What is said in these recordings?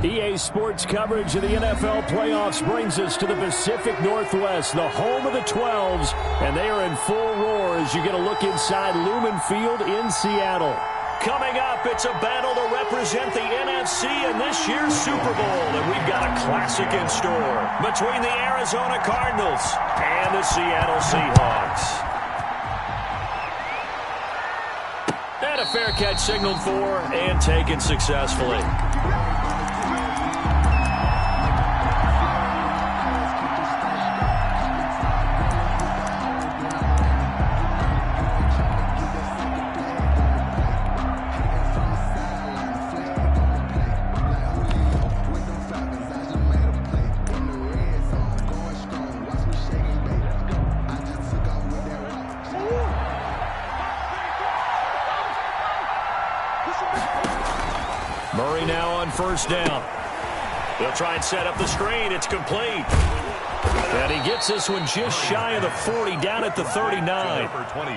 EA Sports coverage of the NFL playoffs brings us to the Pacific Northwest, the home of the 12s, and they are in full roar as you get a look inside Lumen Field in Seattle. Coming up, it's a battle to represent the NFC in this year's Super Bowl, and we've got a classic in store between the Arizona Cardinals and the Seattle Seahawks. And a fair catch signaled for and taken successfully. Murray now on first down. They'll try and set up the screen. It's complete. And he gets this one just shy of the 40, down at the 39.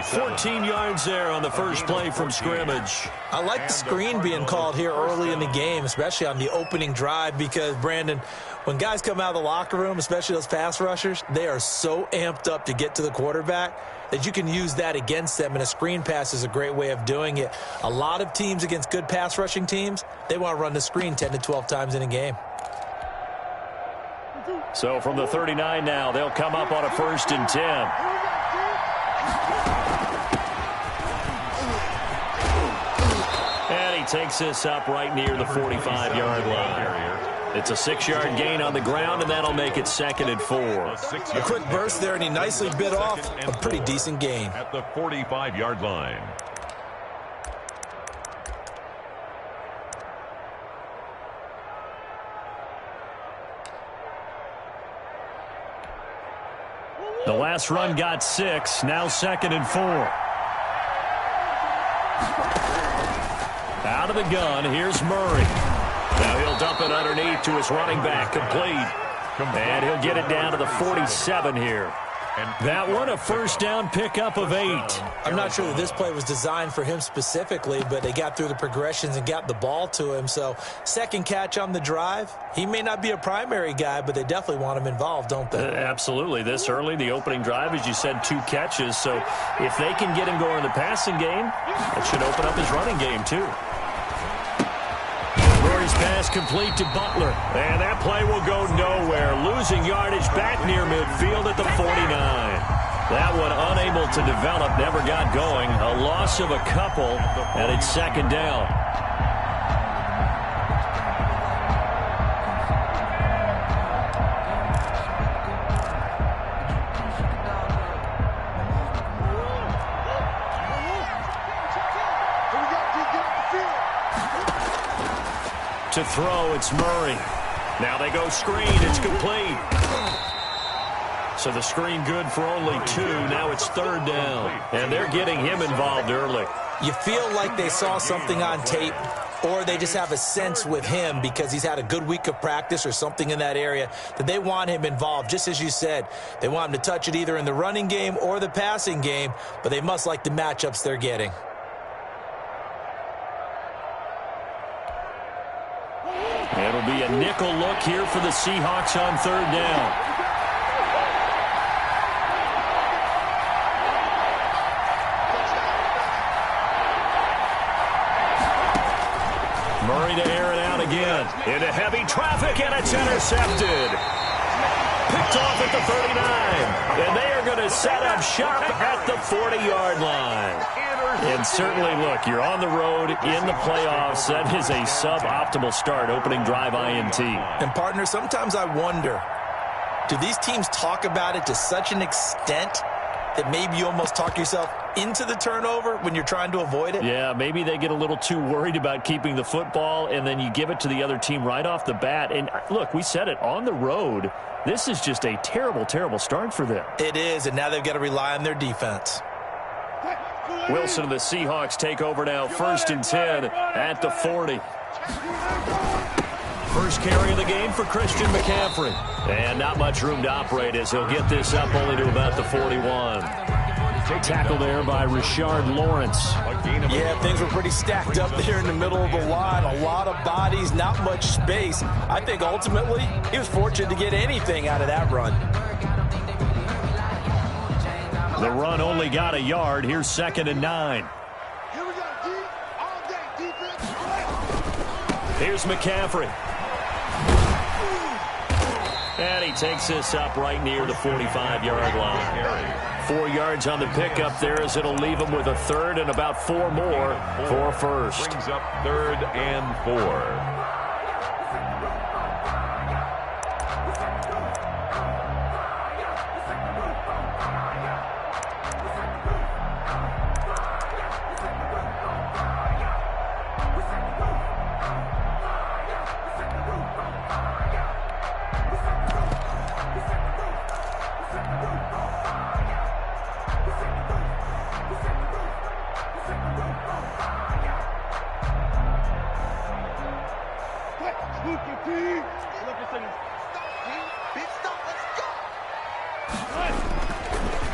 14 yards there on the first play from scrimmage. I like the screen being called here early in the game, especially on the opening drive, because, Brandon, when guys come out of the locker room, especially those pass rushers, they are so amped up to get to the quarterback that you can use that against them, and a screen pass is a great way of doing it. A lot of teams against good pass rushing teams, they want to run the screen 10 to 12 times in a game. So from the 39 now, they'll come up on a 1st and 10. And he takes this up right near the 45-yard line. It's a 6-yard gain on the ground, and that'll make it 2nd and 4. A quick burst there, and he nicely bit off a pretty decent gain. At the 45-yard line. The last run got 6, now 2nd and 4. Out of the gun, here's Murray. Now he'll dump it underneath to his running back, complete. And he'll get it down to the 47 here. That one, a first down pickup of 8. I'm not sure that this play was designed for him specifically, but they got through the progressions and got the ball to him. So, second catch on the drive. He may not be a primary guy, but they definitely want him involved, don't they? Absolutely. This early, the opening drive, as you said, 2 catches. So, if they can get him going in the passing game, that should open up his running game, too. Murray's pass complete to Butler. And that play will go nowhere. Losing yardage back near midfield at the 49. That one unable to develop, never got going. A loss of a couple, and it's 2nd down. To throw, it's Murray. Now they go screen. It's complete. So the screen good for only 2. Now it's 3rd down. And they're getting him involved early. You feel like they saw something on tape, or they just have a sense with him because he's had a good week of practice or something in that area that they want him involved. Just as you said, they want him to touch it either in the running game or the passing game, but they must like the matchups they're getting. It'll be a nickel look here for the Seahawks on 3rd down. Murray to air it out again. Into heavy traffic, and it's intercepted. Picked off at the 39. And they are going to set up shop at the 40-yard line. And certainly, look, you're on the road in the playoffs. That is a suboptimal start, opening drive INT. And, partner, sometimes I wonder, do these teams talk about it to such an extent that maybe you almost talk yourself into the turnover when you're trying to avoid it? Yeah, maybe they get a little too worried about keeping the football, and then you give it to the other team right off the bat. And, look, we said it, on the road, this is just a terrible, terrible start for them. It is, and now they've got to rely on their defense. Wilson and the Seahawks take over now, 1st and 10 at the 40. First carry of the game for Christian McCaffrey. And not much room to operate as he'll get this up only to about the 41. Tackle there by Rashard Lawrence. Yeah, things were pretty stacked up there in the middle of the line. A lot of bodies, not much space. I think ultimately he was fortunate to get anything out of that run. The run only got a yard. Here's 2nd and 9. Here's McCaffrey. And he takes this up right near the 45-yard line. 4 yards on the pickup there as it'll leave him with a third and about 4 more for a first. Brings up 3rd and 4.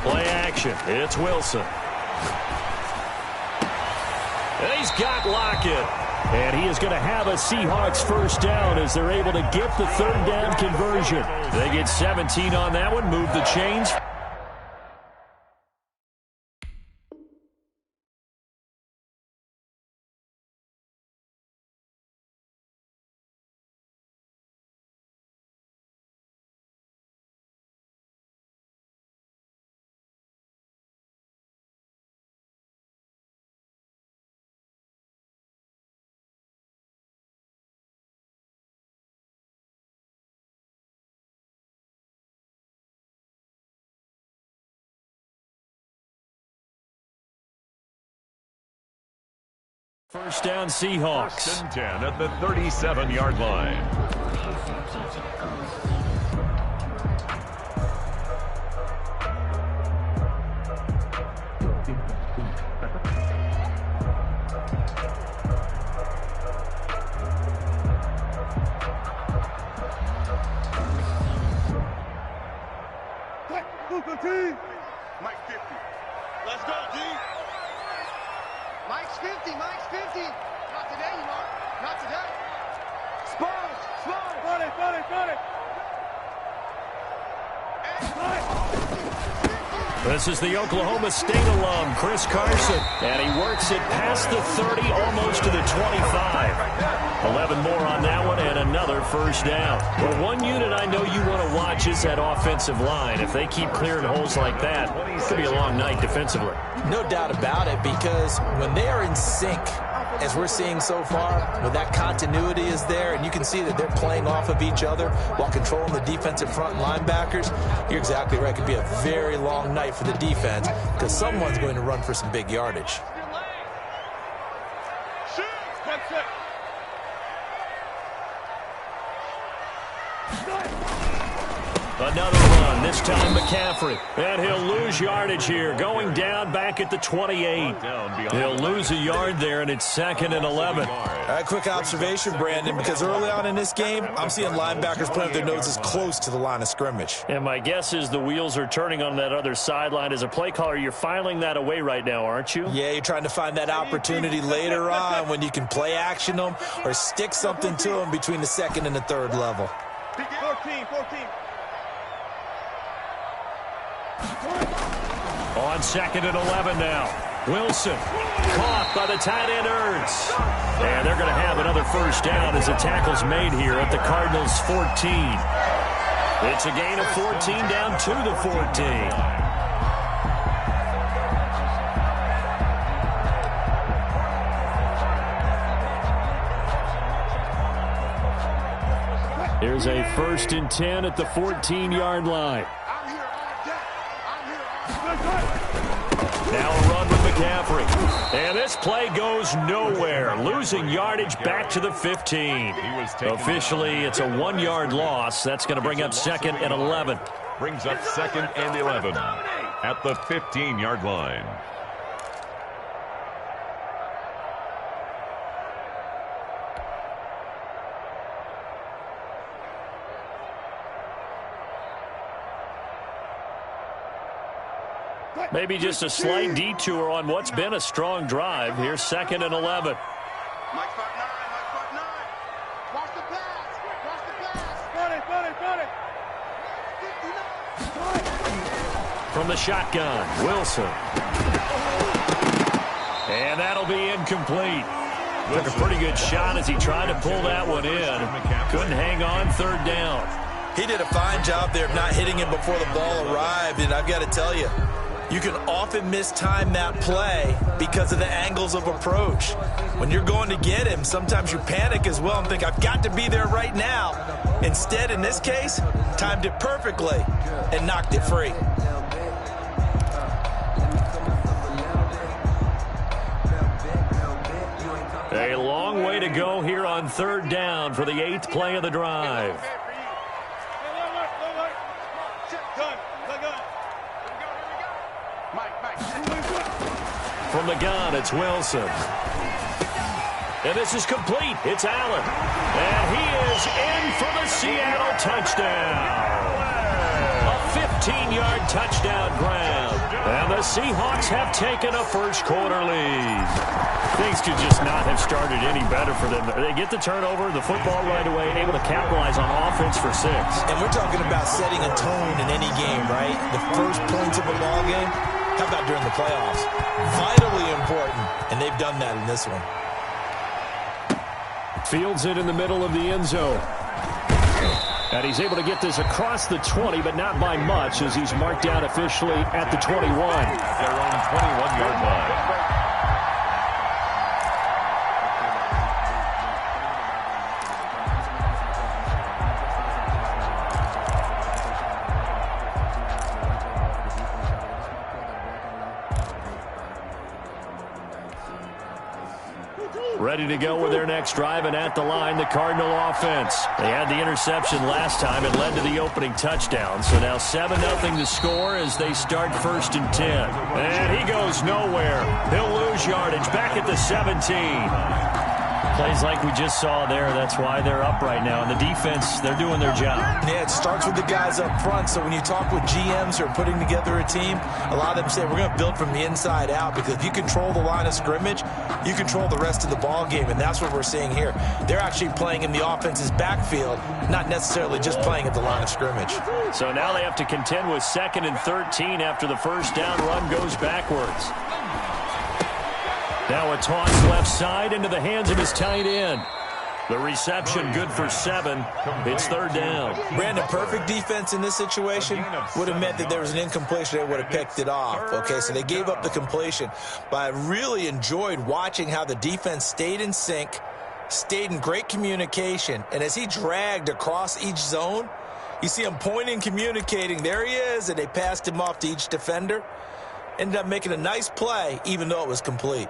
Play action. It's Wilson. And he's got Lockett. And he is going to have a Seahawks first down as they're able to get the 3rd down conversion. They get 17 on that one, move the chains. First down, Seahawks. 1st and 10 at the 37-yard line. Mike 50. Let's go, G. Mike's 50. Mike's 50. Not today, you are. Not today. Spurs. Got it. This is the Oklahoma State alum, Chris Carson. And he works it past the 30, almost to the 25. 11 more on that one and another first down. Well, one unit I know you want to watch is that offensive line. If they keep clearing holes like that, it could be a long night defensively. No doubt about it, because when they are in sync, as we're seeing so far, when that continuity is there and you can see that they're playing off of each other while controlling the defensive front linebackers, you're exactly right. It could be a very long night for the defense because someone's going to run for some big yardage. Another run, this time McCaffrey. And he'll lose yardage here, going down back at the 28. He'll lose a yard there, and it's 2nd and 11. A quick observation, Brandon, because early on in this game, I'm seeing linebackers putting their noses close to the line of scrimmage. And my guess is the wheels are turning on that other sideline. As a play caller, you're filing that away right now, aren't you? Yeah, you're trying to find that opportunity later on when you can play action them or stick something to them between the 2nd and the 3rd level. 14. On 2nd and 11 now. Wilson caught by the tight end Ertz. And they're going to have another first down as the tackle's made here at the Cardinals' 14. It's a gain of 14 down to the 14. Here's a 1st and 10 at the 14-yard line. Now a run with McCaffrey. And this play goes nowhere. Losing yardage back to the 15. Officially, it's a 1-yard loss. That's going to bring up 2nd and 11. Brings up 2nd and 11 at the 15-yard line. Maybe just a slight detour on what's been a strong drive. Here's 2nd and 11. From the shotgun, Wilson. And that'll be incomplete. Took a pretty good shot as he tried to pull that one in. Couldn't hang on, 3rd down. He did a fine job there of not hitting him before the ball arrived, and I've got to tell you, you can often mistime that play because of the angles of approach. When you're going to get him, sometimes you panic as well and think, I've got to be there right now. Instead, in this case, timed it perfectly and knocked it free. A long way to go here on 3rd down for the 8th play of the drive. From the gun, it's Wilson. And this is complete. It's Allen. And he is in for the Seattle touchdown. A 15-yard touchdown grab. And the Seahawks have taken a first-quarter lead. Things could just not have started any better for them. They get the turnover, the football right away, able to capitalize on offense for 6. And we're talking about setting a tone in any game, right? The first points of a ball game. How about during the playoffs? Vitally important, and they've done that in this one. Fields it in the middle of the end zone. And he's able to get this across the 20, but not by much, as he's marked down officially at the 21. Their own 21-yard line. Ready to go with their next drive, and at the line, the Cardinal offense. They had the interception last time. It led to the opening touchdown. So now 7-0 to score as they start 1st and 10. And he goes nowhere. He'll lose yardage back at the 17. Plays like we just saw there. That's why they're up right now. And the defense, they're doing their job. Yeah, it starts with the guys up front. So when you talk with GMs who are putting together a team, a lot of them say we're going to build from the inside out, because if you control the line of scrimmage, you control the rest of the ball game, and that's what we're seeing here. They're actually playing in the offense's backfield, not necessarily just playing at the line of scrimmage. So now they have to contend with 2nd and 13 after the first down run goes backwards. Now a toss left side into the hands of his tight end. The reception good for 7. It's 3rd down. Brandon, perfect defense in this situation would have meant that there was an incompletion. They would have picked it off. Okay, so they gave up the completion. But I really enjoyed watching how the defense stayed in sync, stayed in great communication. And as he dragged across each zone, you see him pointing, communicating. There he is, and they passed him off to each defender. Ended up making a nice play, even though it was complete.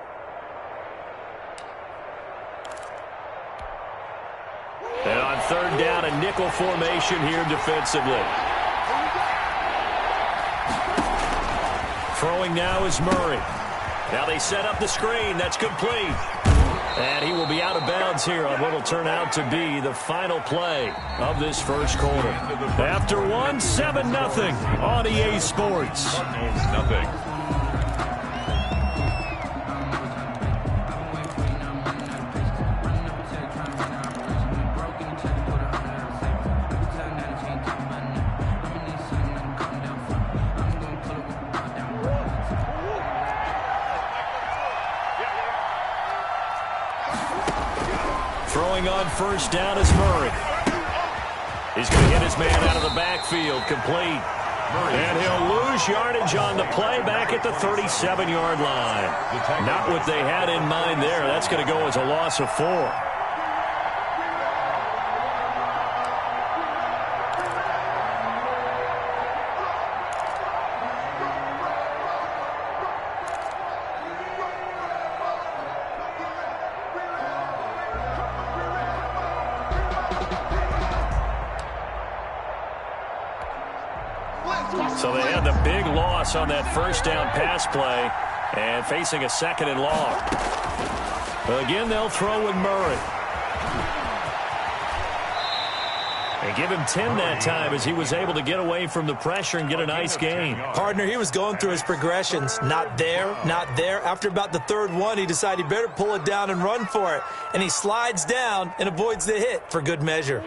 And on 3rd down, a nickel formation here defensively. Throwing now is Murray. Now they set up the screen. That's complete. And he will be out of bounds here on what will turn out to be the final play of this first quarter. After 7-0 on EA Sports. Nothing. Throwing on first down is Murray. He's going to hit his man out of the backfield, complete. And he'll lose yardage on the play back at the 37-yard line. Not what they had in mind there. That's going to go as a loss of 4. So they had the big loss on that first down pass play and facing a 2nd and long. Again, they'll throw with Murray. They give him 10 that time as he was able to get away from the pressure and get a nice gain. Partner, he was going through his progressions. Not there, not there. After about the third one, he decided he better pull it down and run for it. And he slides down and avoids the hit for good measure.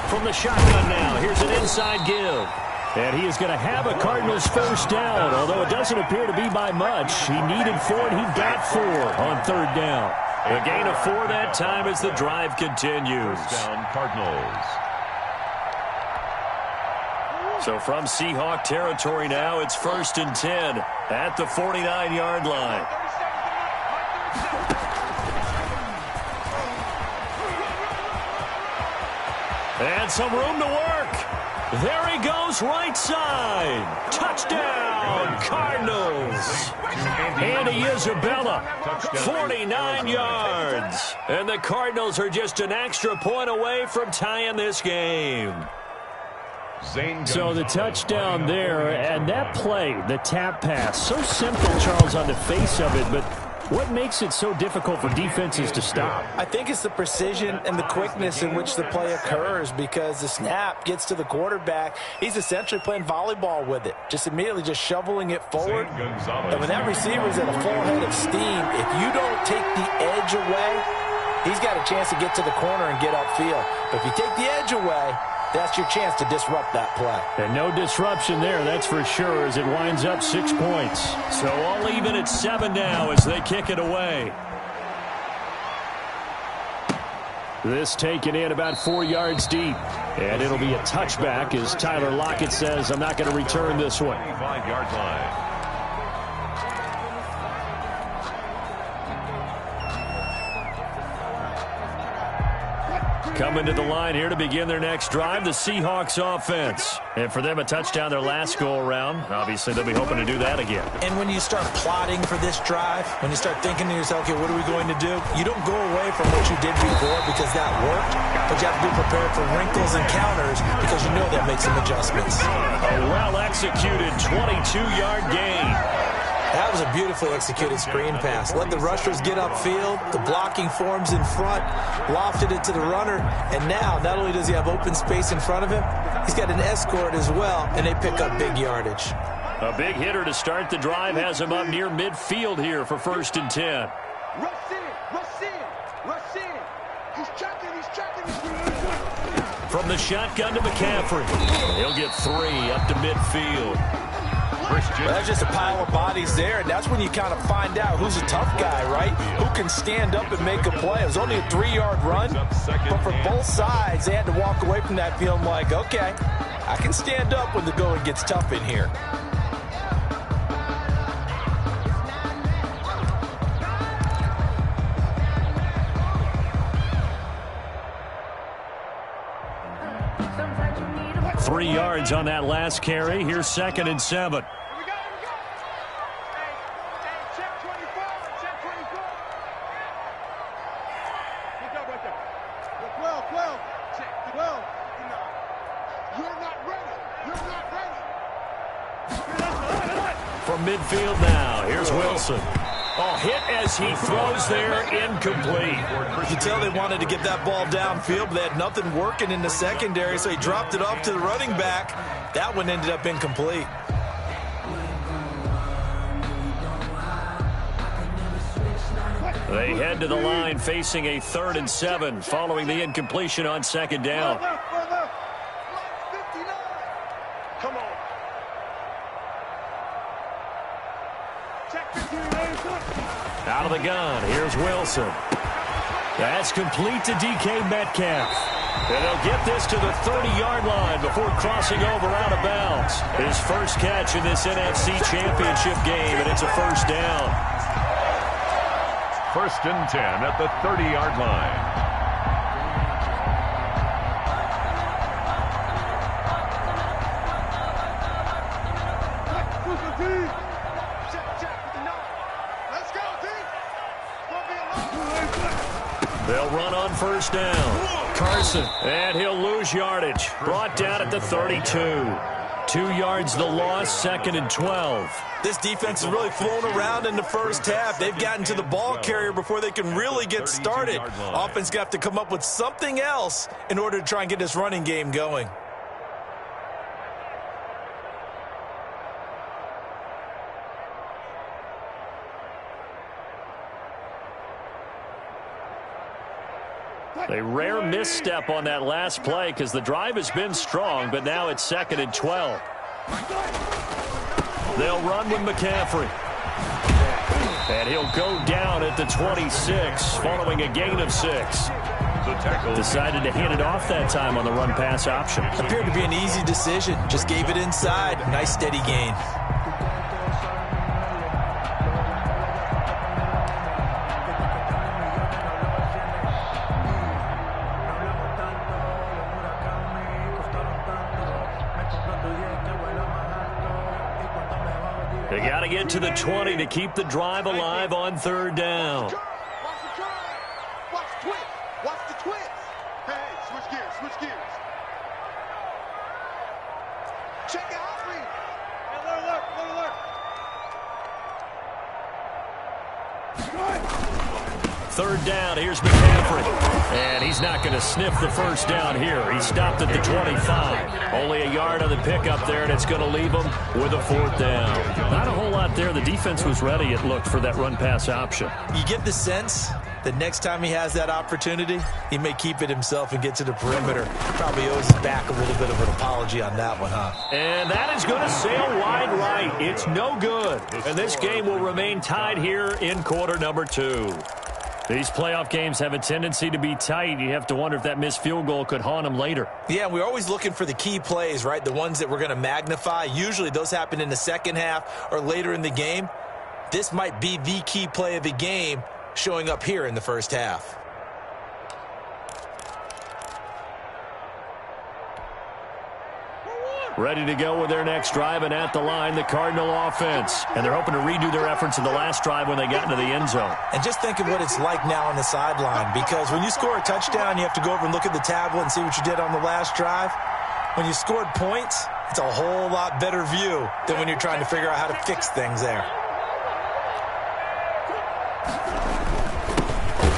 From the shotgun now, here's an inside give. And he is going to have a Cardinals first down, although it doesn't appear to be by much. He needed 4, and he got 4 on third down. A gain of 4 that time as the drive continues. First down, Cardinals. So from Seahawk territory now, it's 1st and 10 at the 49-yard line. And some room to work. There he goes, right side. Touchdown, Cardinals. Andy Isabella, 49 yards. And the Cardinals are just an extra point away from tying this game. So the touchdown there, and that play, the tap pass, so simple, Charles, on the face of it, but what makes it so difficult for defenses to stop? I think it's the precision and the quickness in which the play occurs, because the snap gets to the quarterback. He's essentially playing volleyball with it, just immediately just shoveling it forward. And when that receiver's at a full head of steam, if you don't take the edge away, he's got a chance to get to the corner and get upfield. But if you take the edge away, that's your chance to disrupt that play. And no disruption there, that's for sure, as it winds up 6 points. So all even at 7 now as they kick it away. This taken in about 4 yards deep. And it'll be a touchback as Tyler Lockett says, I'm not going to return this one. 25-yard line. Coming to the line here to begin their next drive, the Seahawks offense. And for them, a touchdown their last go-around. Obviously, they'll be hoping to do that again. And when you start plotting for this drive, when you start thinking to yourself, okay, what are we going to do? You don't go away from what you did before because that worked, but you have to be prepared for wrinkles and counters because you know that makes some adjustments. A well-executed 22-yard gain. That was a beautifully executed screen pass. Let the rushers get upfield. The blocking forms in front. Lofted it to the runner. And now, not only does he have open space in front of him, he's got an escort as well, and they pick up big yardage. A big hitter to start the drive has him up near midfield here for 1st and 10. Rush in. He's checking. From the shotgun to McCaffrey. He'll get 3 up to midfield. Well, that's just a pile of bodies there, and that's when you kind of find out who's a tough guy, right? Who can stand up and make a play. It was only a 3-yard run, but for both sides, they had to walk away from that feeling like, okay, I can stand up when the going gets tough in here. – 3 yards on that last carry. Here's 2nd and 7. From midfield now, here's Wilson. Oh, hit as he throws there, incomplete. You can tell they wanted to get that ball downfield, but they had nothing working in the secondary, so he dropped it off to the running back. That one ended up incomplete. They head to the line facing a 3rd and 7 following the incompletion on 2nd down. Come on. Out of the gun, here's Wilson. That's complete to DK Metcalf. And they'll get this to the 30-yard line before crossing over out of bounds. His first catch in this NFC Championship game, and it's a 1st down. 1st and 10 at the 30-yard line. They'll run on 1st down. Carson, and he'll lose yardage. Brought down at the 32. 2 yards the loss, 2nd and 12. This defense has really flown around in the first half. They've gotten to the ball carrier before they can really get started. Offense going to have to come up with something else in order to try and get this running game going. A rare misstep on that last play because the drive has been strong, but now it's 2nd and 12. They'll run with McCaffrey. And he'll go down at the 26 following a gain of 6. Decided to hand it off that time on the run-pass option. Appeared to be an easy decision. Just gave it inside. Nice steady gain. They got to get to the 20 to keep the drive alive on 3rd down. Watch the drive. Watch the twist. Watch the twist. Hey, switch gears. Switch gears. Check out read. Alert. 3rd down. Here's McCaffrey. And he's not going to sniff the first down here. He stopped at the 25. Only a yard on the pickup there, and it's going to leave him with a 4th down. Not a whole lot there. The defense was ready, it looked, for that run-pass option. You get the sense that next time he has that opportunity, he may keep it himself and get to the perimeter. Probably owes back a little bit of an apology on that one, huh? And that is going to sail wide right. It's no good. And this game will remain tied here in quarter number 2. These playoff games have a tendency to be tight. You have to wonder if that missed field goal could haunt them later. Yeah, we're always looking for the key plays, right? The ones that we're going to magnify. Usually those happen in the second half or later in the game. This might be the key play of the game showing up here in the first half. Ready to go with their next drive, and at the line, the Cardinal offense. And they're hoping to redo their efforts in the last drive when they got into the end zone. And just think of what it's like now on the sideline, because when you score a touchdown, you have to go over and look at the tablet and see what you did on the last drive. When you scored points, it's a whole lot better view than when you're trying to figure out how to fix things there.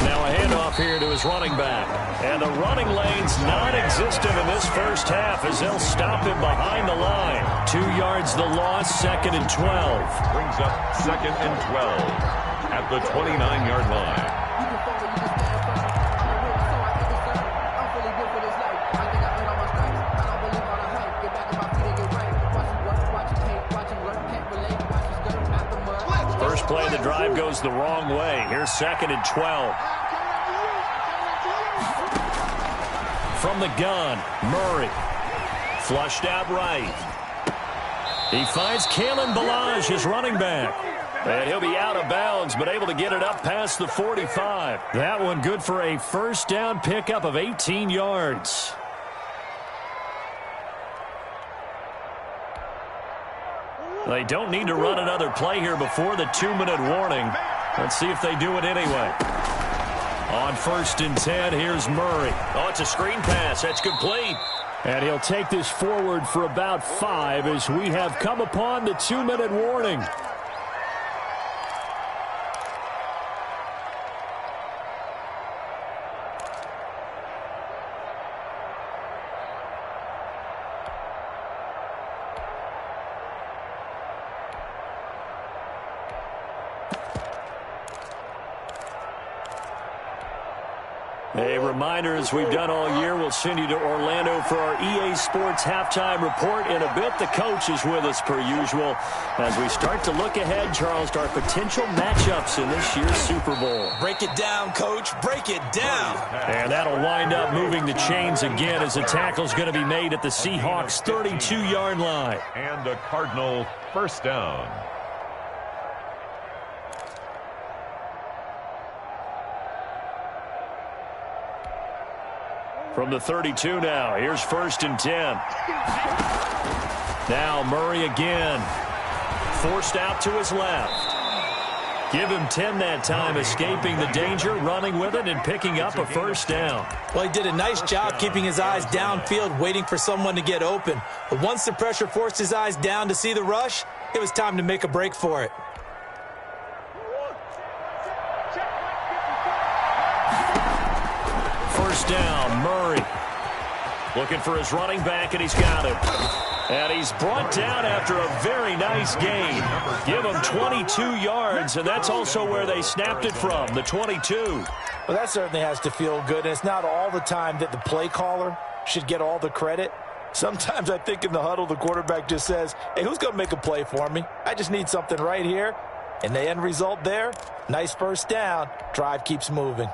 Now a handoff here to his running back. And the running lane's non-existent in this first half as they'll stop him behind the line. 2 yards the loss, 2nd and 12. Brings up 2nd and 12 at the 29-yard line. First play of the drive goes the wrong way. Here's 2nd and 12. From the gun, Murray. Flushed out right. He finds Kalen Ballage, his running back. And he'll be out of bounds, but able to get it up past the 45. That one good for a first down pickup of 18 yards. They don't need to run another play here before the 2-minute warning. Let's see if they do it anyway. On 1st and 10, here's Murray. Oh, it's a screen pass. That's complete. And he'll take this forward for about 5 as we have come upon the 2-minute warning. A reminder, as we've done all year, we'll send you to Orlando for our EA Sports halftime report in a bit. The coach is with us per usual as we start to look ahead, Charles, to our potential matchups in this year's Super Bowl. Break it down, Coach. Break it down. And that'll wind up moving the chains again as the tackle's going to be made at the Seahawks' 32-yard line. And a Cardinal first down. From the 32 now, here's 1st and 10. Now Murray again. Forced out to his left. Give him 10 that time, escaping the danger, running with it, and picking up a first down. Well, he did a nice job keeping his eyes downfield, waiting for someone to get open. But once the pressure forced his eyes down to see the rush, it was time to make a break for it. First down, Murray. Looking for his running back, and he's got him. And he's brought down after a very nice gain. Give him 22 yards, and that's also where they snapped it from, the 22. Well, that certainly has to feel good, and it's not all the time that the play caller should get all the credit. Sometimes I think in the huddle, the quarterback just says, hey, who's going to make a play for me? I just need something right here. And the end result there, nice first down. Drive keeps moving.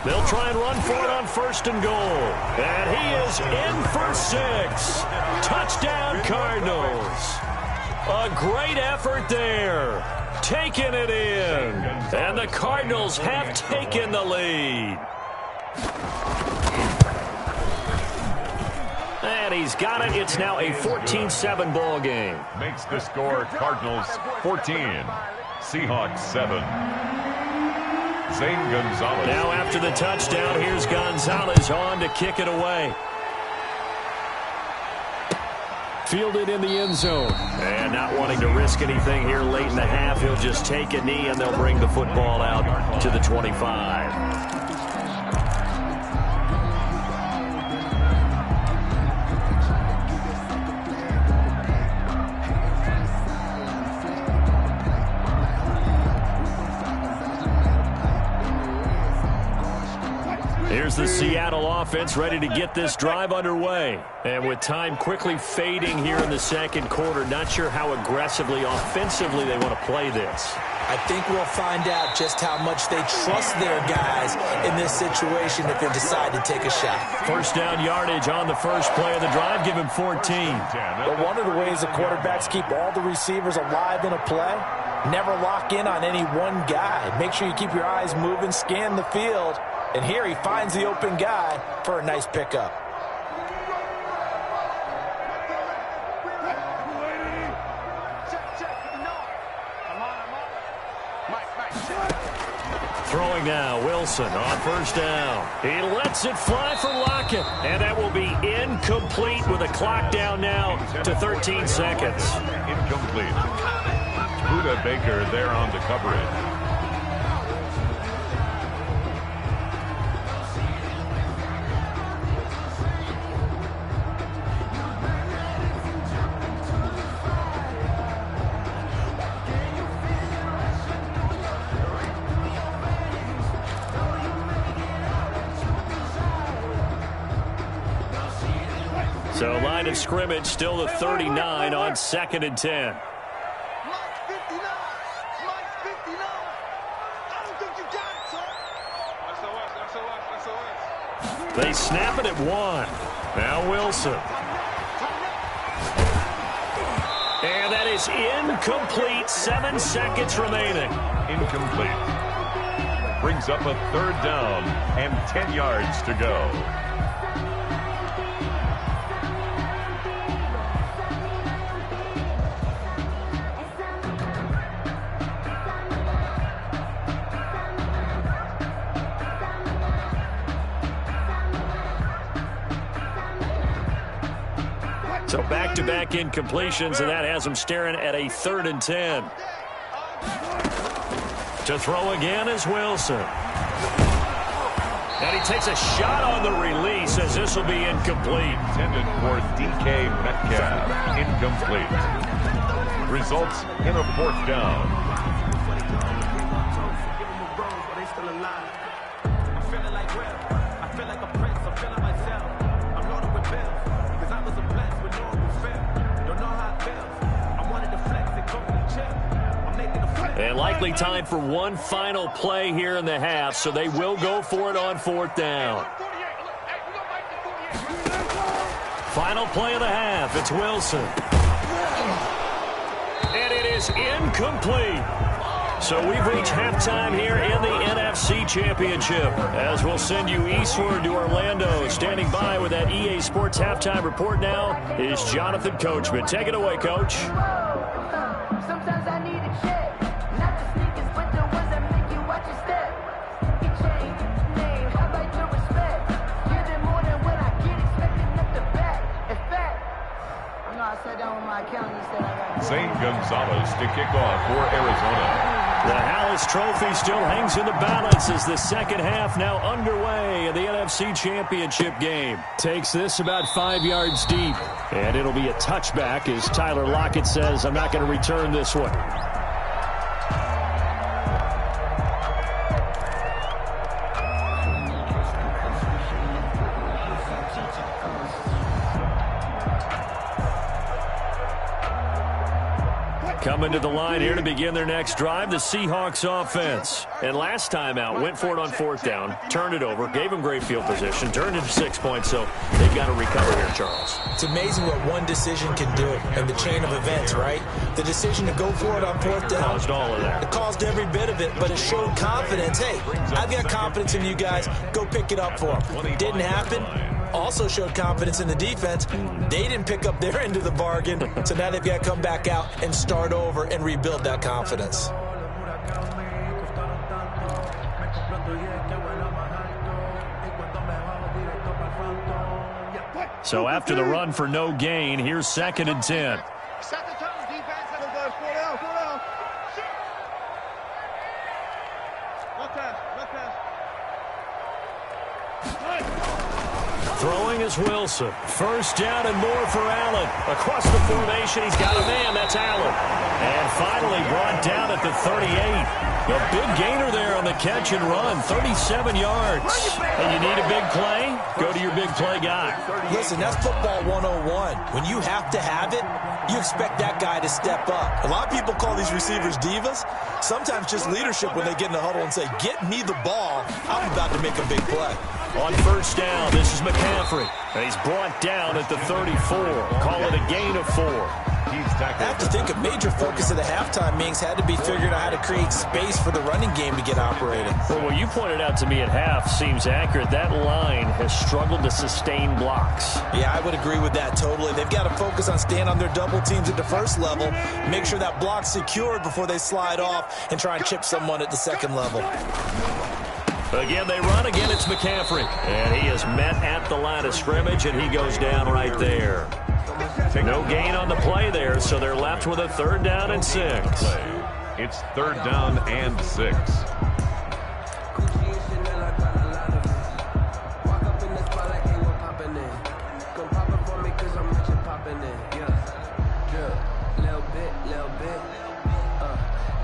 They'll try and run for it on first and goal. And he is in for 6. Touchdown, Cardinals. A great effort there. Taking it in. And the Cardinals have taken the lead. And he's got it. It's now a 14-7 ball game. Makes the score Cardinals 14, Seahawks 7. Zane Gonzalez. Now after the touchdown, here's Gonzalez on to kick it away. Fielded in the end zone. And not wanting to risk anything here late in the half, he'll just take a knee and they'll bring the football out to the 25. Here's the Seattle offense ready to get this drive underway. And with time quickly fading here in the second quarter, not sure how aggressively, offensively they want to play this. I think we'll find out just how much they trust their guys in this situation if they decide to take a shot. First down yardage on the first play of the drive. Give him 14. Well, one of the ways the quarterbacks keep all the receivers alive in a play, never lock in on any one guy. Make sure you keep your eyes moving, scan the field. And here he finds the open guy for a nice pickup. Throwing now, Wilson on first down. He lets it fly for Lockett. And that will be incomplete with a clock down now to 13 seconds. Incomplete. Buda Baker there on the coverage. So line of scrimmage still the 39 on 2nd and 10. They snap it at 1. Now Wilson. And that is incomplete. 7 seconds remaining. Incomplete. Brings up a 3rd down and 10 yards to go. So back-to-back incompletions, and that has him staring at a 3rd and 10. To throw again is Wilson. And he takes a shot on the release as this will be incomplete. Intended for DK Metcalf. Incomplete. Results in a 4th down. And likely time for one final play here in the half, so they will go for it on 4th down. Final play of the half. It's Wilson. And it is incomplete. So we've reached halftime here in the NFC Championship. As we'll send you eastward to Orlando. Standing by with that EA Sports halftime report now is Jonathan Coachman. Take it away, Coach. Sometimes I need a check. Not the sneakers, but the ones that make you watch your step. Your chain, name, how about your respect? Give them more than what I get, expecting up the back. In fact, I know I sat down with my accountant and said I got Zane Gonzalez to kick off for Arizona. The Hallis Trophy still hangs in the balance as the second half now underway in the NFC Championship game. Takes this about 5 yards deep, and it'll be a touchback as Tyler Lockett says, I'm not going to return this one. Coming to the line here to begin their next drive, the Seahawks offense. And last time out, went for it on fourth down, turned it over, gave them great field position, turned it to 6 points, so they've got to recover here, Charles. It's amazing what one decision can do in the chain of events, right? The decision to go for it on fourth down. Caused all of that. It caused every bit of it, but it showed confidence. Hey, I've got confidence in you guys. Go pick it up for them. Didn't happen. Also showed confidence in the defense. They didn't pick up their end of the bargain, so now they've got to come back out and start over and rebuild that confidence. So after the run for no gain, here's 2nd and 10. Set the tone, defense. Go, 4 down, 4 down. Look pass. Throwing is Wilson. First down and more for Allen. Across the formation, he's got a man. That's Allen. And finally brought down at the 38. The big gainer there on the catch and run, 37 yards. And you need a big play? Go to your big play guy. Listen, that's football 101. When you have to have it, you expect that guy to step up. A lot of people call these receivers divas. Sometimes just leadership when they get in the huddle and say, get me the ball. I'm about to make a big play. On first down, this is McCaffrey. And he's brought down at the 34. Call it a gain of 4. I have to think a major focus of the halftime meetings had to be figuring out how to create space for the running game to get operating. Well, what you pointed out to me at half seems accurate. That line has struggled to sustain blocks. Yeah, I would agree with that totally. They've got to focus on staying on their double teams at the first level, make sure that block's secured before they slide off and try and chip someone at the second level. Again, they run. Again, it's McCaffrey. And he is met at the line of scrimmage, and he goes down right there. No gain on the play there, so they're left with a 3rd down and 6. It's 3rd down and 6.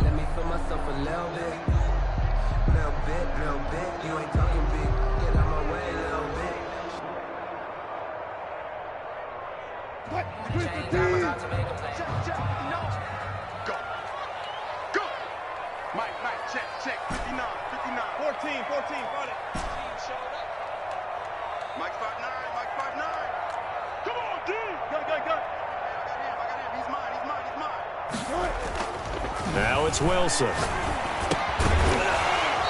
Let me feel myself a little bit. Little bit. You ain't talking big. Get out my way a little bit. What? Check. No. Go. Mike, check. 59. 14, got it. Mike 5'9. Come on, dude. Got. I got him. He's mine. Now it's Wilson.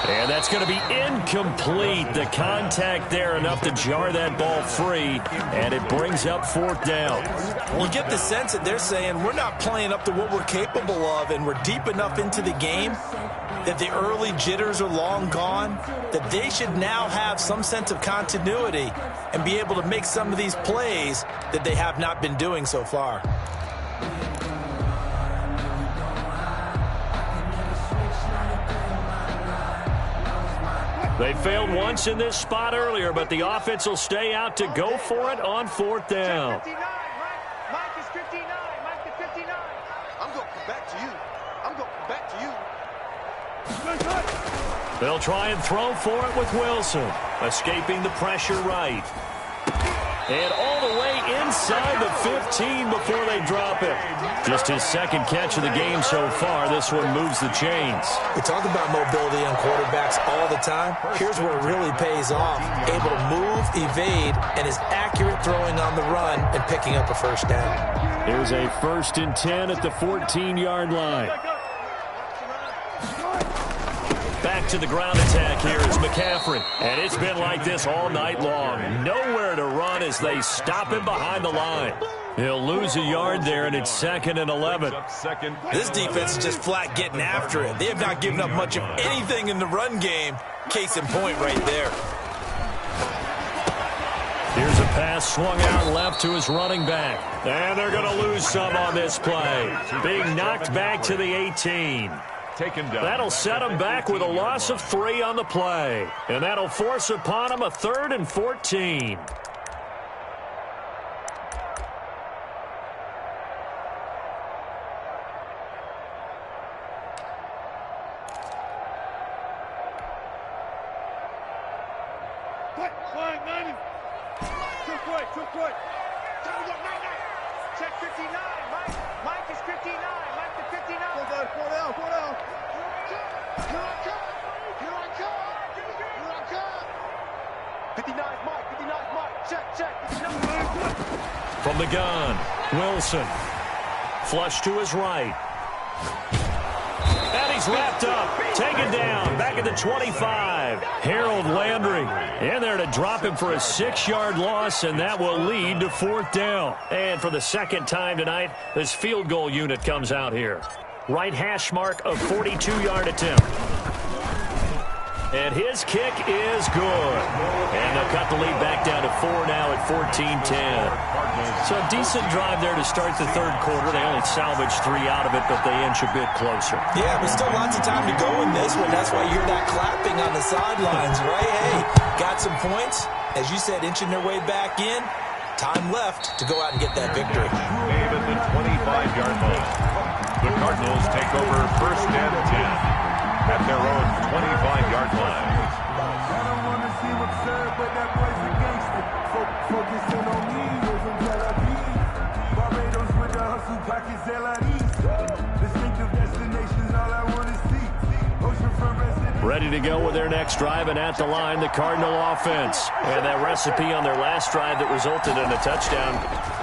And that's going to be incomplete. The contact there enough to jar that ball free, and it brings up 4th down. You get the sense that they're saying we're not playing up to what we're capable of, and we're deep enough into the game that the early jitters are long gone, that they should now have some sense of continuity and be able to make some of these plays that they have not been doing so far. They failed once in this spot earlier, but the offense will stay out to go for it on 4th down. 59, Mike is 59. Mike is 59. I'm going back to you. They'll try and throw for it with Wilson. Escaping the pressure right. And all the way inside the 15 before they drop it. Just his second catch of the game so far. This one moves the chains. We talk about mobility on quarterbacks all the time. Here's where it really pays off. Able to move, evade, and is accurate throwing on the run and picking up a first down. Here's a 1st and 10 at the 14-yard line. Back to the ground attack here is McCaffrey. And it's been like this all night long. Nowhere to run as they stop him behind the line. He'll lose a yard there, and it's 2nd and 11. This defense is just flat getting after it. They have not given up much of anything in the run game. Case in point right there. Here's a pass swung out left to his running back. And they're going to lose some on this play. Being knocked back to the 18. That'll set him back with a loss of 3 on the play. And that'll force upon him a 3rd and 14. Too quick. Check 59. Mike is 59. Mike to 59. Go down. Here I come. 59 Mike. Check. From the gun, Wilson. Flush to his right. And he's wrapped up. Taken down. Back at the 25. Harold Landry in there to drop him for a 6-yard loss, and that will lead to 4th down. And for the second time tonight, this field goal unit comes out here. Right hash mark of 42-yard attempt. And his kick is good. And they'll cut the lead back down to 4 now at 14-10. So a decent drive there to start the 3rd quarter. They only salvaged 3 out of it, but they inch a bit closer. Yeah, but still lots of time to go in this one. That's why you hear that clapping on the sidelines, right? Hey, got some points. As you said, inching their way back in. Time left to go out and get that victory. Game at the 25-yard line. The Cardinals take over 1st and 10 at their own 25-yard line. I don't want to seem absurd, but that boy's a gangster. Focusing on me, was from Tel Aviv. Barbados with the hustle pockets, LIDs. Distinctive destinations, all I want to see. Oceanfront residence. Ready to go with their next drive, and at the line, the Cardinal offense. And that recipe on their last drive that resulted in a touchdown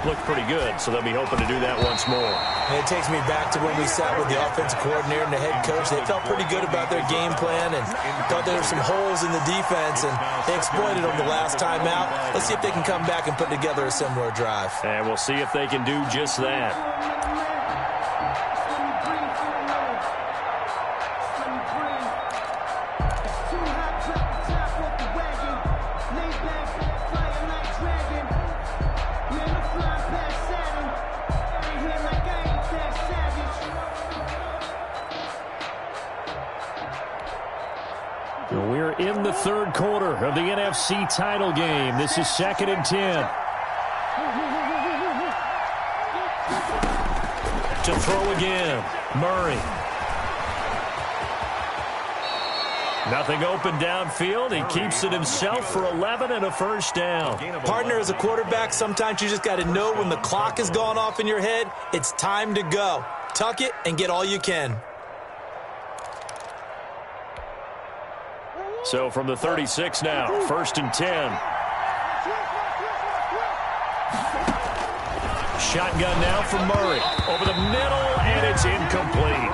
looked pretty good, so they'll be hoping to do that once more. And it takes me back to when we sat with the offensive coordinator and the head coach. They felt pretty good about their game plan and thought there were some holes in the defense, and they exploited them the last time out. Let's see if they can come back and put together a similar drive. And we'll see if they can do just that. We're in the 3rd quarter of the NFC title game. This is 2nd and 10. To throw again, Murray. Nothing open downfield. He keeps it himself for 11 and a 1st down. Partner, as a quarterback, sometimes you just got to know when the clock has gone off in your head, it's time to go. Tuck it and get all you can. So from the 36 now, 1st and 10. Shotgun now for Murray. Over the middle, and it's incomplete.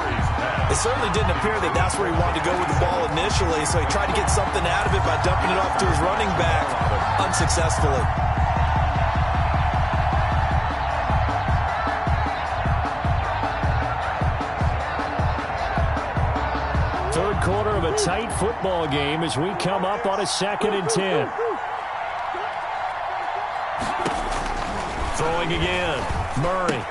It certainly didn't appear that that's where he wanted to go with the ball initially, so he tried to get something out of it by dumping it off to his running back unsuccessfully. Third quarter of a tight football game as we come up on a 2nd and 10. Throwing again, Murray.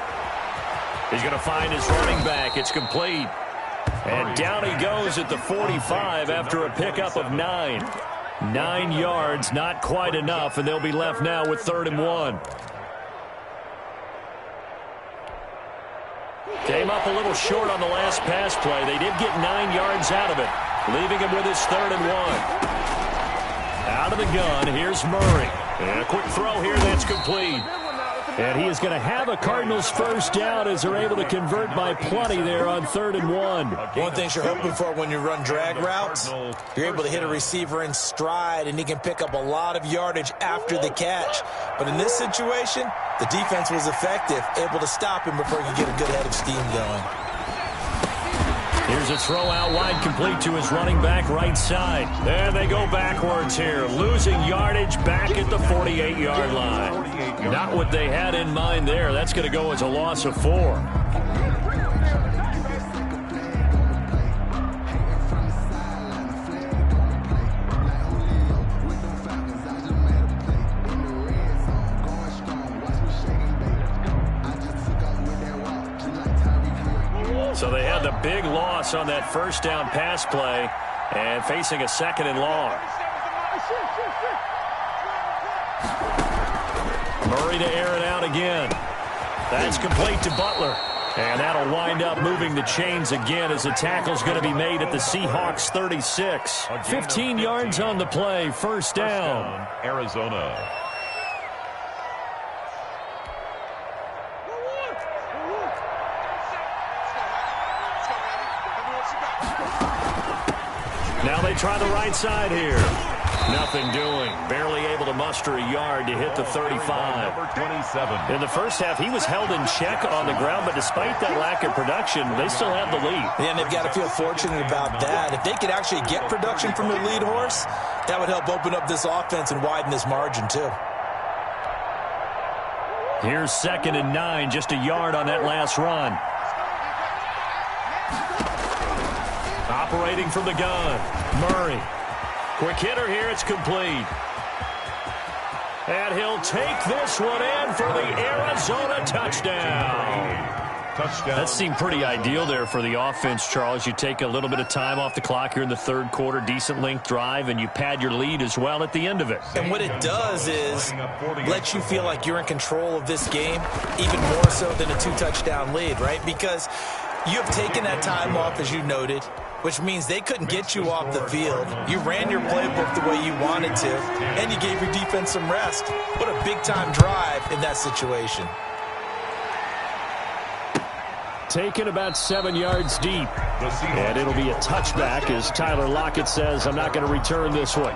He's going to find his running back. It's complete. And down he goes at the 45 after a pickup of 9. 9 yards, not quite enough, and they'll be left now with 3rd and 1. Came up a little short on the last pass play. They did get 9 yards out of it, leaving him with his 3rd and 1. Out of the gun, here's Murray. And a quick throw here, that's complete. And he is going to have a Cardinals first down as they're able to convert by plenty there on 3rd and 1. One thing you're hoping for when you run drag routes, you're able to hit a receiver in stride, and he can pick up a lot of yardage after the catch. But in this situation, the defense was effective, able to stop him before he could get a good head of steam going. Here's a throw out wide, complete to his running back right side. And they go backwards here, losing yardage back at the 48-yard line. Not what they had in mind there. That's going to go as a loss of 4. So they had the big loss on that first down pass play and facing a 2nd and long. Murray to air it out again. That's complete to Butler. And that'll wind up moving the chains again as the tackle's going to be made at the Seahawks 36. 15 yards on the play, first down. Arizona. Now they try the right side here. Nothing doing. Barely able to muster a yard to hit the 35. Number 27. In the first half, he was held in check on the ground, but despite that lack of production, they still have the lead. Yeah, and they've got to feel fortunate about that. If they could actually get production from their lead horse, that would help open up this offense and widen this margin, too. Here's 2nd and 9, just a yard on that last run. Operating from the gun, Murray. Quick hitter here, it's complete. And he'll take this one in for the Arizona touchdown. That seemed pretty ideal there for the offense, Charles. You take a little bit of time off the clock here in the 3rd quarter, decent length drive, and you pad your lead as well at the end of it. And what it does is let you feel like you're in control of this game, even more so than a 2-touchdown lead, right? Because you have taken that time off, as you noted, which means they couldn't get you off the field. You ran your playbook the way you wanted to, and you gave your defense some rest. What a big-time drive in that situation. Taken about 7 yards deep. And it'll be a touchback as Tyler Lockett says, I'm not going to return this one.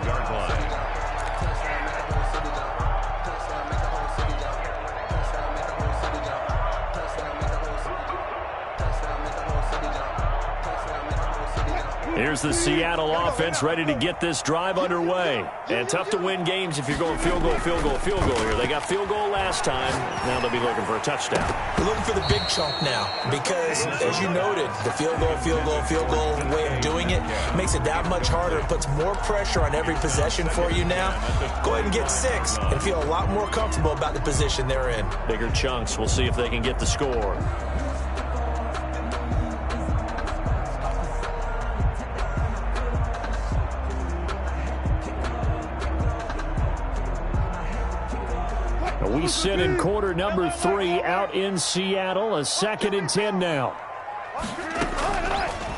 Here's the Seattle offense ready to get this drive underway. And tough to win games if you're going field goal, field goal, field goal here. They got field goal last time. Now they'll be looking for a touchdown. We're looking for the big chunk now because, as you noted, the field goal way of doing it makes it that much harder. It puts more pressure on every possession for you now. Go ahead and get 6 and feel a lot more comfortable about the position they're in. Bigger chunks. We'll see if they can get the score. We sit in quarter number 3 out in Seattle. A 2nd and 10 now.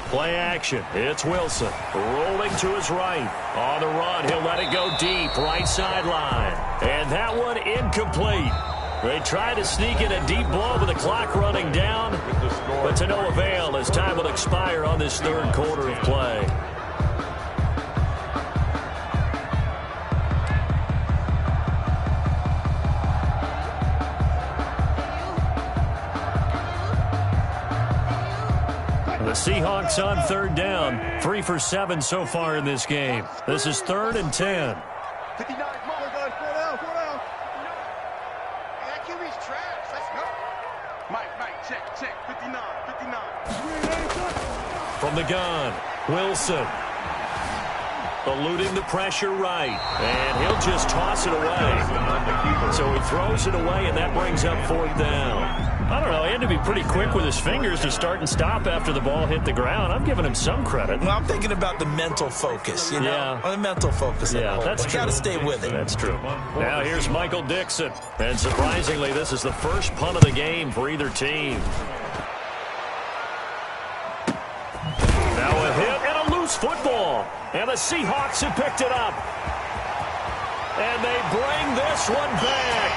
Play action. It's Wilson. Rolling to his right. On the run, he'll let it go deep. Right sideline. And that one incomplete. They try to sneak in a deep blow with the clock running down. But to no avail as time will expire on this 3rd quarter of play. The Seahawks on 3rd down. 3 for 7 so far in this game. This is 3rd and 10. 59, come on, guys, 4 down, 4 down. Hey, that QB's trash. Let's go. Mike, check. 59. From the gun, Wilson. Eluding the pressure right. And he'll just toss it away. So he throws it away, and that brings up 4th down. I don't know, he had to be pretty quick with his fingers to start and stop after the ball hit the ground. I'm giving him some credit. Well, I'm thinking about the mental focus, you know? Yeah. The mental focus. Yeah, that's true. You got to stay with it. That's true. Now here's Michael Dixon. And surprisingly, this is the first punt of the game for either team. Now a hit and a loose football. And the Seahawks have picked it up. And they bring this one back.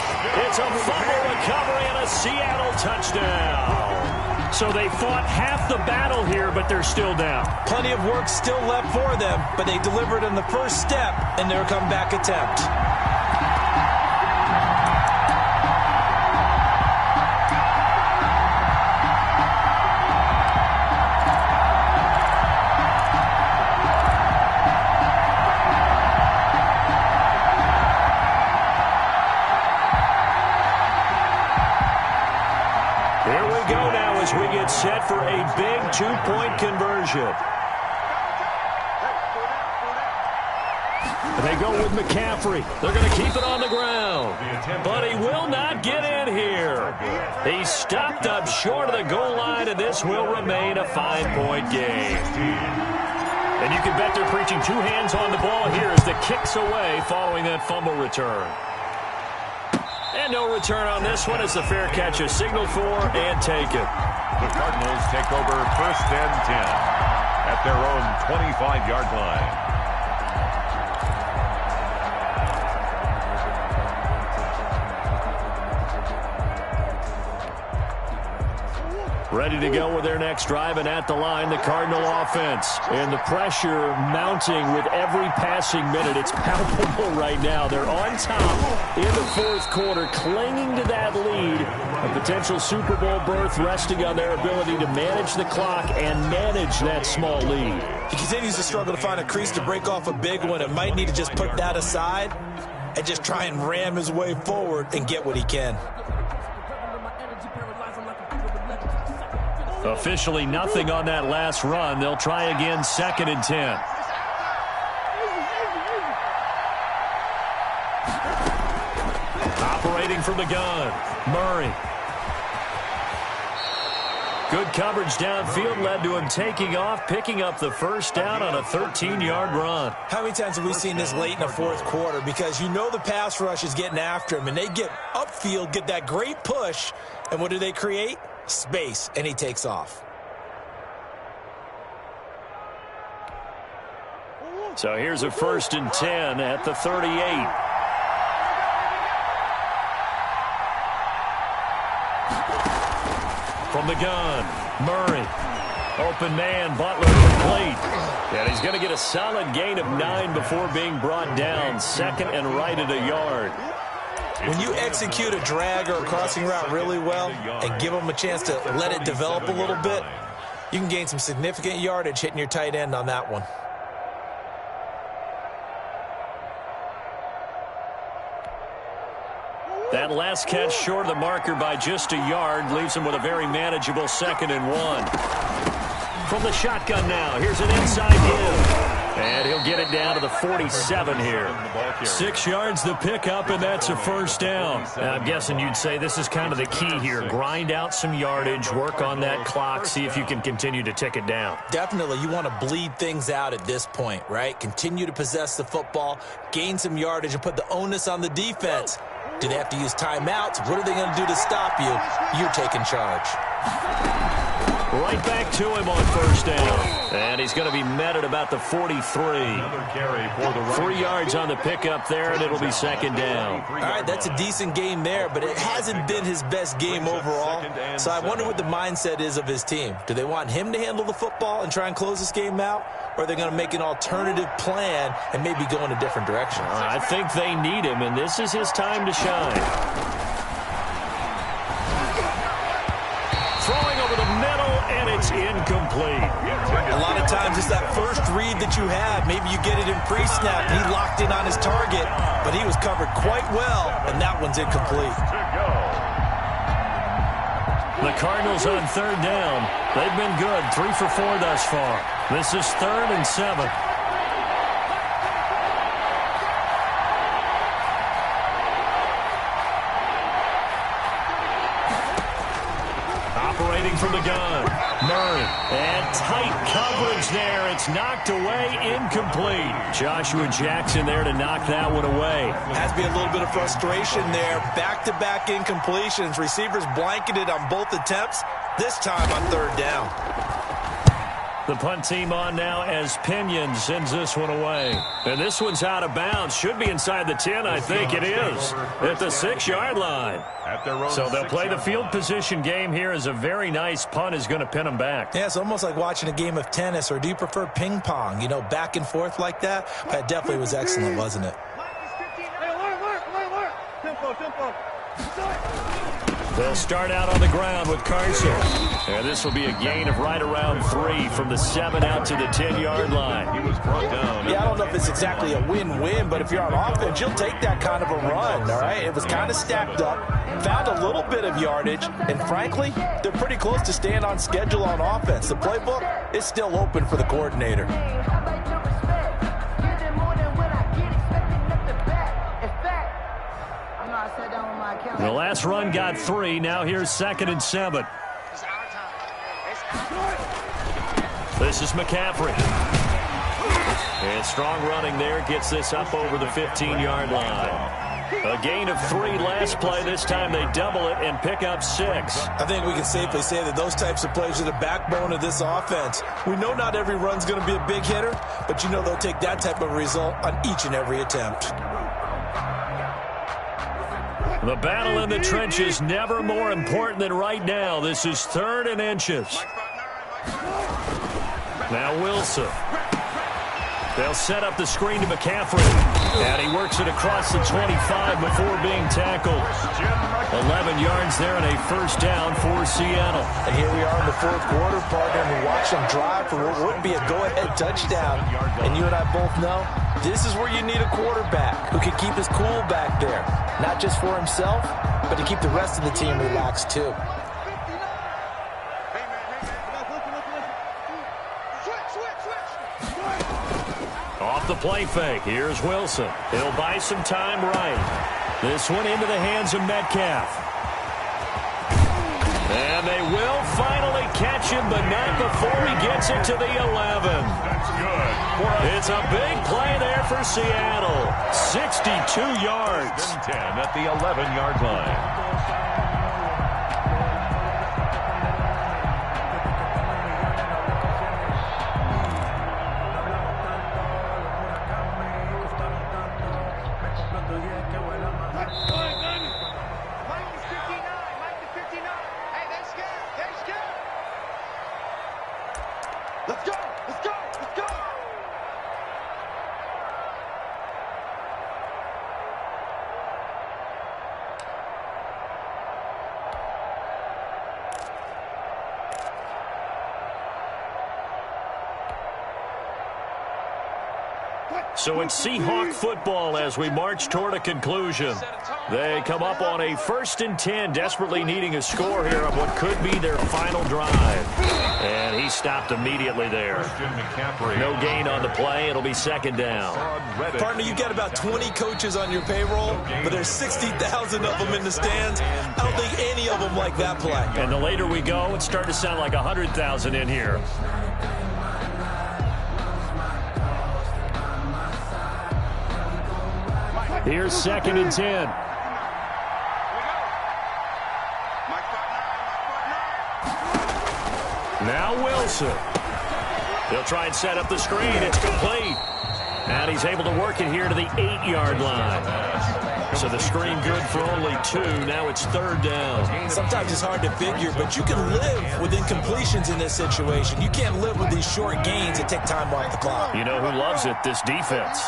It's a fumble recovery and a Seattle touchdown. So they fought half the battle here, but they're still down. Plenty of work still left for them, but they delivered in the first step in their comeback attempt. We get set for a big two-point conversion. They go with McCaffrey. They're going to keep it on the ground. But he will not get in here. He's stopped up short of the goal line, and this will remain a 5-point game. And you can bet they're preaching two hands on the ball here as the kick's away following that fumble return. And no return on this one as the fair catch is signaled for and taken. The Cardinals take over 1st and 10 at their own 25-yard line. Ready to go with their next drive, and at the line, the Cardinal offense. And the pressure mounting with every passing minute. It's palpable right now. They're on top in the fourth quarter, clinging to that lead. A potential Super Bowl berth resting on their ability to manage the clock and manage that small lead. He continues to struggle to find a crease to break off a big one. It might need to just put that aside and just try and ram his way forward and get what he can. Officially nothing on that last run. They'll try again 2nd and 10. Operating from the gun, Murray. Good coverage downfield led to him taking off, picking up the first down on a 13-yard run. How many times have we seen this late in the fourth quarter? Because you know the pass rush is getting after him, and they get upfield, get that great push, and what do they create? Space, and he takes off. So here's a 1st and 10 at the 38. From the gun, Murray. Open man, Butler complete. And he's going to get a solid gain of 9 before being brought down. 2nd and right at a yard. When you execute a drag or a crossing route really well and give them a chance to let it develop a little bit, you can gain some significant yardage hitting your tight end on that one. That last catch short of the marker by just a yard leaves him with a very manageable 2nd and 1. From the shotgun now, here's an inside give. And he'll get it down to the 47 here. 6 yards the pickup, and that's a first down. Now, I'm guessing you'd say this is kind of the key here. Grind out some yardage, work on that clock, see if you can continue to tick it down. Definitely. You want to bleed things out at this point, right? Continue to possess the football, gain some yardage, and put the onus on the defense. Do they have to use timeouts? What are they going to do to stop you? You're taking charge. Right back to him on first down. And he's going to be met at about the 43. 3 yards on the pickup there, and it'll be 2nd down. All right, that's a decent game there, but it hasn't been his best game overall. So I wonder what the mindset is of his team. Do they want him to handle the football and try and close this game out? Or are they going to make an alternative plan and maybe go in a different direction? I think they need him, and this is his time to shine. Throwing over the middle, and it's incomplete. A lot of times it's that first read that you have. Maybe you get it in pre-snap. He locked in on his target, but he was covered quite well, and that one's incomplete. The Cardinals on 3rd down. They've been good, 3 for 4 thus far. This is 3rd and 7. Operating from the gun, Murray. And tight coverage there. It's knocked away, incomplete. Joshua Jackson there to knock that one away. Has to be a little bit of frustration there. Back-to-back incompletions. Receivers blanketed on both attempts, this time on 3rd down. The punt team on now as Pinion sends this one away. And this one's out of bounds. Should be inside the 10, I think it is, at the 6-yard line. So they'll play the field position game here as a very nice punt is going to pin them back. Yeah, it's almost like watching a game of tennis, or do you prefer ping pong? You know, back and forth like that? That definitely was excellent, wasn't it? They'll start out on the ground with Carson. And this will be a gain of right around 3 from the 7 out to the 10-yard line. He was brought down. Yeah, I don't know if it's exactly a win-win, but if you're on offense, you'll take that kind of a run, all right? It was kind of stacked up, found a little bit of yardage, and frankly, they're pretty close to staying on schedule on offense. The playbook is still open for the coordinator. The last run got 3. Now here's 2nd and 7. This is McCaffrey. And strong running there gets this up over the 15-yard line. A gain of 3 last play. This time they double it and pick up 6. I think we can safely say that those types of plays are the backbone of this offense. We know not every run's going to be a big hitter, but you know they'll take that type of result on each and every attempt. The battle in the trenches never more important than right now. This is 3rd and inches. Now Wilson. They'll set up the screen to McCaffrey. And he works it across the 25 before being tackled. 11 yards there and a first down for Seattle. And here we are in the 4th quarter, partner, and we watch them drive for what would be a go-ahead touchdown. And you and I both know this is where you need a quarterback who can keep his cool back there. Not just for himself, but to keep the rest of the team relaxed too. Off the play fake, here's Wilson. He'll buy some time right. This one into the hands of Metcalf. And they will finally catch him, but not before he gets it to the 11. That's good. It's a big play there for Seattle. 62 yards. 10 at the 11-yard line. Let's go! Let's go! Let's go! So it's Seahawk football as we march toward a conclusion. They come up on a 1st and 10, desperately needing a score here on what could be their final drive. And he stopped immediately there. No gain on the play. It'll be 2nd down. Partner, you've got about 20 coaches on your payroll, but there's 60,000 of them in the stands. I don't think any of them like that play. And the later we go, it's starting to sound like 100,000 in here. Here's 2nd and 10. Now Wilson. He'll try and set up the screen. It's complete. And he's able to work it here to the 8-yard line. So the screen good for only 2. Now it's 3rd down. Sometimes it's hard to figure, but you can live with incompletions in this situation. You can't live with these short gains that take time off the clock. You know who loves it? This defense.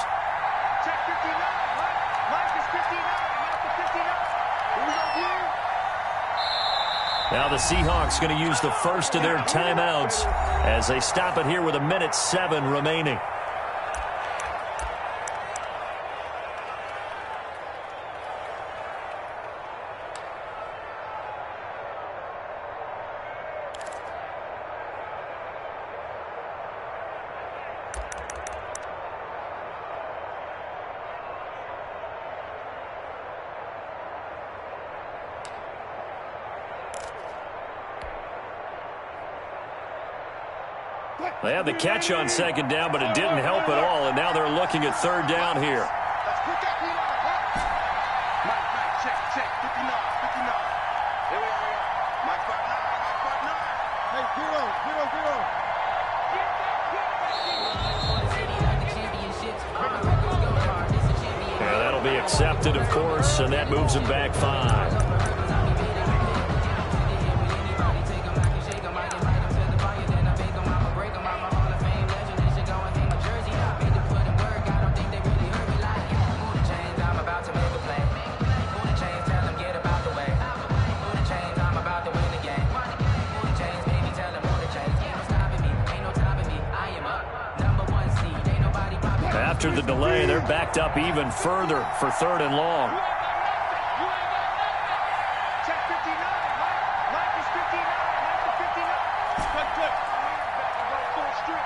Now the Seahawks going to use the first of their timeouts as they stop it here with 1:07 remaining. They had the catch on 2nd down, but it didn't help at all, and now they're looking at 3rd down here. Check, 59, 59. Here we are. Mike 59, Mike 59. Hey, 0, 0, 0. accepted, of course, and that moves him back 5. After the delay, they're backed up even further for 3rd and long. Check 59. Mike is 59. Mike is 59. Good. Full street.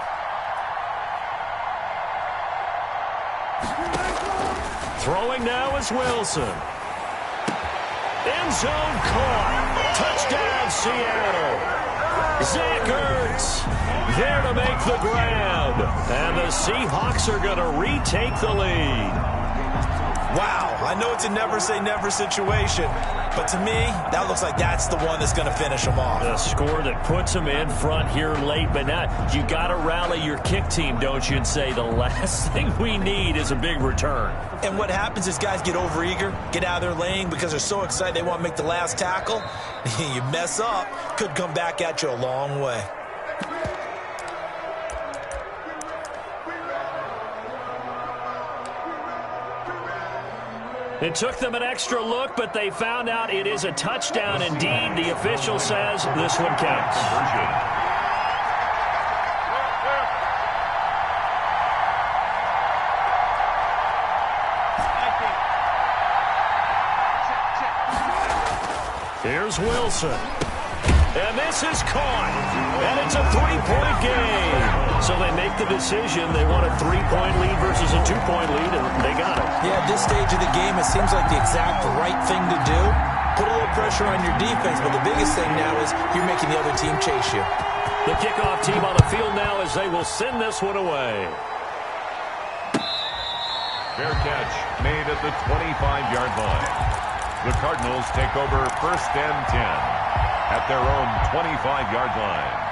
Throwing now is Wilson. End zone caught. Touchdown, Seattle. Zach Ertz there to make the grab. And the Seahawks are going to retake the lead. Wow, I know it's a never-say-never situation, but to me, that looks like that's the one that's going to finish them off. The score that puts them in front here late, but now you got to rally your kick team, don't you, and say the last thing we need is a big return. And what happens is guys get overeager, get out of their lane because they're so excited they want to make the last tackle. You mess up, could come back at you a long way. It took them an extra look, but they found out it is a touchdown indeed. The official says this one counts. Here's Wilson. And this is caught. And it's a 3-point game. So they make the decision. They want a 3-point lead versus a 2-point lead, and they got it. Yeah, at this stage of the game, it seems like the exact right thing to do. Put a little pressure on your defense, but the biggest thing now is you're making the other team chase you. The kickoff team on the field now as they will send this one away. Fair catch made at the 25-yard line. The Cardinals take over 1st and 10 at their own 25-yard line.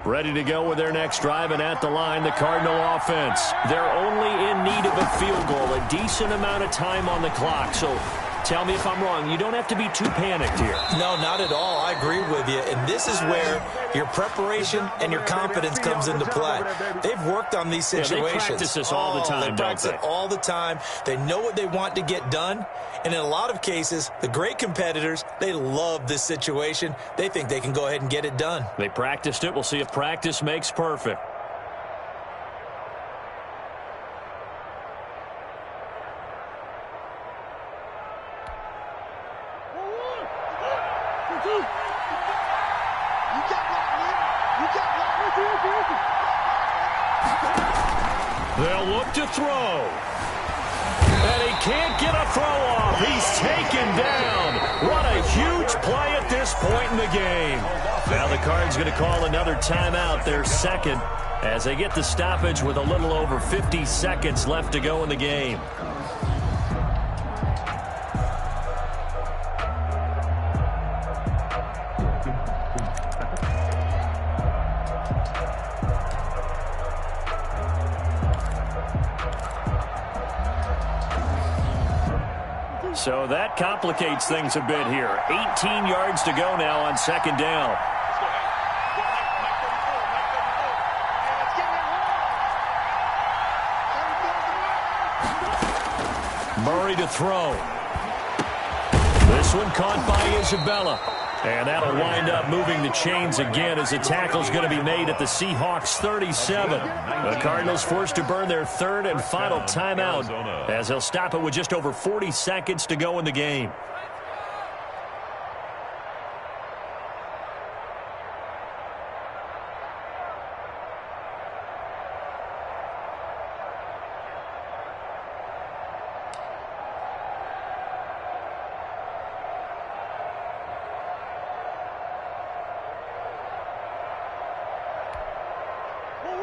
Ready to go with their next drive, and at the line, the Cardinal offense. They're only in need of a field goal, a decent amount of time on the clock. So tell me if I'm wrong. You don't have to be too panicked here. No, not at all. I agree with you. And this is where your preparation and your confidence comes into play. They've worked on these situations. Yeah, they practice this all the time, They practice it all the time. They know what they want to get done. And in a lot of cases, the great competitors, they love this situation. They think they can go ahead and get it done. They practiced it. We'll see if practice makes perfect. They'll look to throw. And he can't get a throw off. He's taken down. What a huge play at this point in the game. Now the Cards going to call another timeout, their second, as they get the stoppage with a little over 50 seconds left to go in the game. So that complicates things a bit here. 18 yards to go now on 2nd down. Murray to throw. This one caught by Isabella. And that'll wind up moving the chains again as the tackle's going to be made at the Seahawks 37. The Cardinals forced to burn their 3rd and final timeout as they'll stop it with just over 40 seconds to go in the game.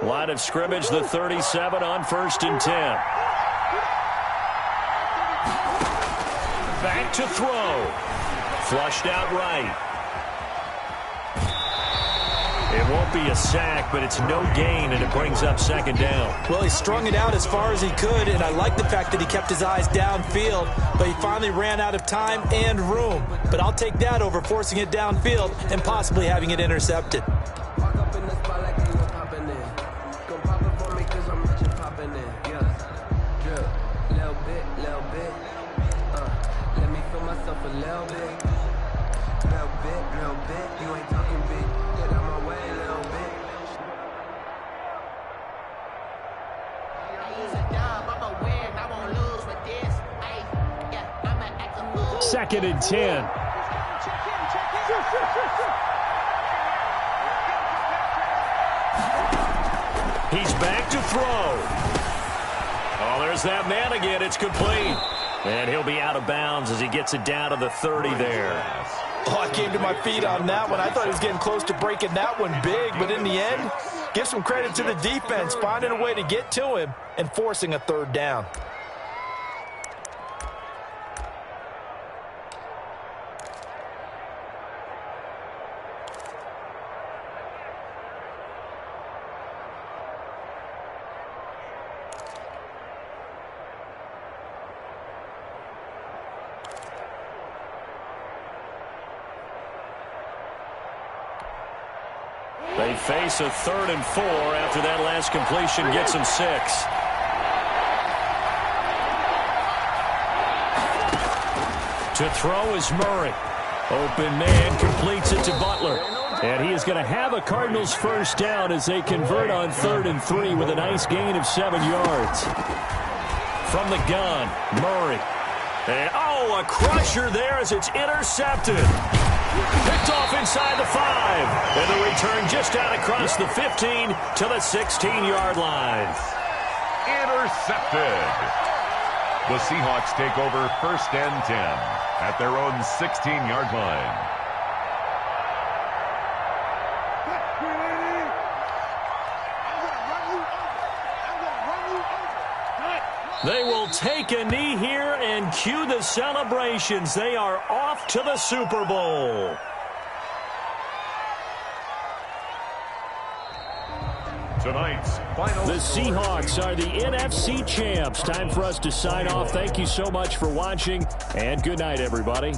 Line of scrimmage, the 37 on 1st and 10. Back to throw. Flushed out right. It won't be a sack, but it's no gain, and it brings up second down. Well, he strung it out as far as he could, and I like the fact that he kept his eyes downfield, but he finally ran out of time and room. But I'll take that over forcing it downfield and possibly having it intercepted. Walk up in the spot like ain't no popping in. Gon' pop it for me cause I'm rich and popping in. Yeah, drip, little bit. Let me feel myself a little bit. Little bit. You ain't talking big. Get out my way, little bit. Second and 10. He's back to throw. Oh, there's that man again. It's complete. And he'll be out of bounds as he gets it down to the 30 there. Oh, I came to my feet on that one. I thought he was getting close to breaking that one big, but in the end, give some credit to the defense, finding a way to get to him and forcing a third down. They face a 3rd and 4 after that last completion gets them 6. To throw is Murray. Open man completes it to Butler. And he is going to have a Cardinals first down as they convert on 3rd and 3 with a nice gain of 7 yards. From the gun, Murray. And, a crusher there as it's intercepted. Picked off inside the 5. And the return just out across the 15 to the 16-yard line. Intercepted. The Seahawks take over 1st and 10 at their own 16-yard line. They will take a knee here and cue the celebrations. They are off to the Super Bowl. Tonight's final. The Seahawks are the NFC champs. Time for us to sign off. Thank you so much for watching, and good night, everybody.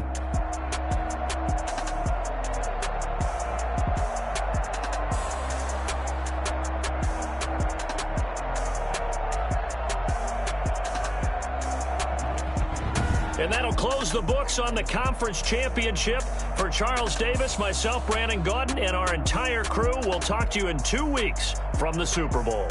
And that'll close the books on the conference championship. For Charles Davis, myself, Brandon Gaudin, and our entire crew, we'll talk to you in 2 weeks from the Super Bowl.